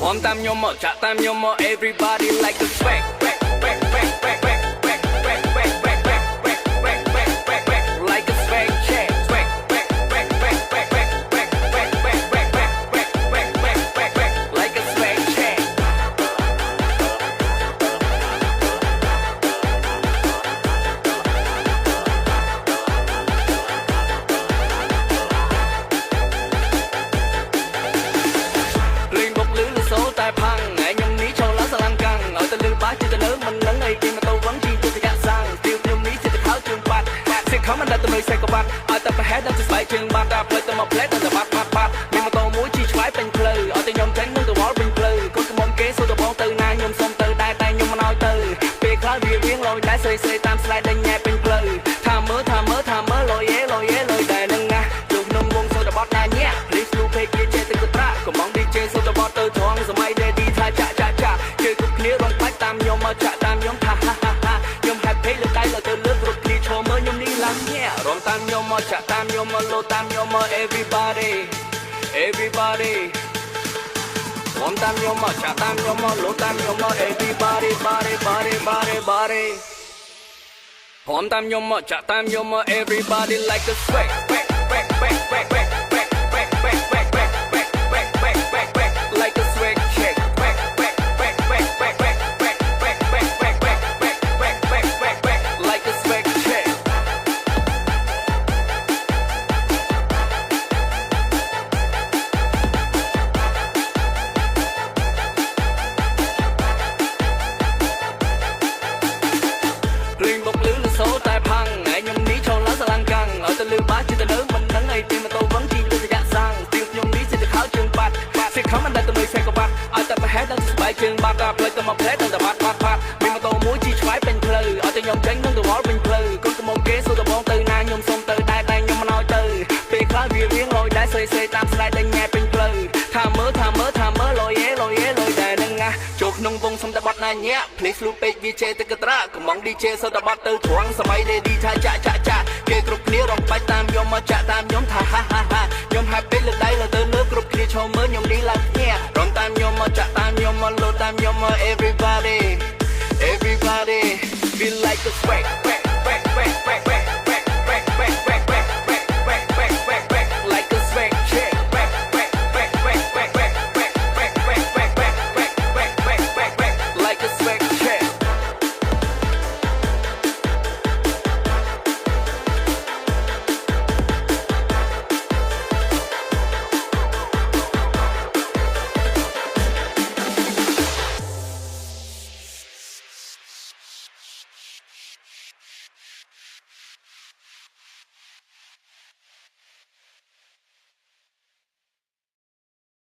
One time you're more, chat time you're more, everybody like a swag. Like a swag check. Like a swag check. Liên bốc lưới là số tai phăng, ngại nhung ní châu lá sa lan căng. Ở ta lư bá chưa ta lớn mình lớn ngày kia mà tôi vẫn chi tôi thì sang. Tiêu nhung ní sẽ ta kháo trường bát, sẽ khó mình đã tụi mình sẽ có bát. Ở ta phải hết đangจะ ใส่ trường bát, ta play ต một play ตั้งแต่ bát. มีมาโตมุ้ยชีช่วยเป็นเพลอเอาแต่ยอมแทงนั่งตัววอลเป็นเพลอก็กระมอมเก๋สู้ตัวบอลตื่นนายยอมส้มตื่นได้แต่ยอมมาน้อยตื่นเปียกคล้ายเรียงลอยได้เซยตามสไลด์ได้แง่เป็นเพลอทำเมื่อลอยลอยได้นึงนะจุกนมวงโซดาบอสนายเนี่ยลิสลูเพย์เจตึกตระก็มองดีเจโซดาบอสตื่นทองสมัยเดดีทายจะเจอกับเนี้ยร้องไปตามยอมมาจะตามยอมท่ายอมแฮปปี้เลยได้เลยตื่นเลือดรุดทีโชว์เมื่อยอมนี่ล้ำเนี่ยร้องตามยอมมาจะตามยอมมาโลตามยอมมา everybody One time you're more, chat time you're more, low time you're more, everybody, body. One time you're more, chat time you're more, everybody like a swag. Like a swag check. Like a swag check. Liên bốc lưới là số tai phăng, ngại nhung ní châu lá sa lan căng. Ở ta lư bá chưa ta lớn mình lớn ngày kia mà tôi vẫn chi tôi thì sang. Tiêu nhung ní sẽ ta kháo trường bát, sẽ khó mình đã tụi mình sẽ có bát. Ở ta phải hết đangจะ ใส่ trường bát, ta play ต một play ตั้งแต่ bát. มีมาโตมุ้ยชีช่วยเป็นเพลอเอาแต่ยอมแทงนั่งตัววอลเป็นเพลอก็กระมอมเก๋สู้ตัวบอลตื่นนายยอมส้มตื่นได้แต่ยอมมาน้อยตื่นเปียกคล้ายเรียงลอยได้เซยตามสไลด์ได้แง่เป็นเพลอทำเมื่อลอยได้นึงนะจุกนงวงสมดาบอสนายเนี่ย Please ลูกเป็ดวีเจตึกตระก็มองดีเจโซดาบอสตื่นทวงสมัยเดดีทายจะเกยกรุบเนี้ยร้องไปตามยอมมาจะตามยอมท่ายอมแฮปปี้เลยได้เลยตื่น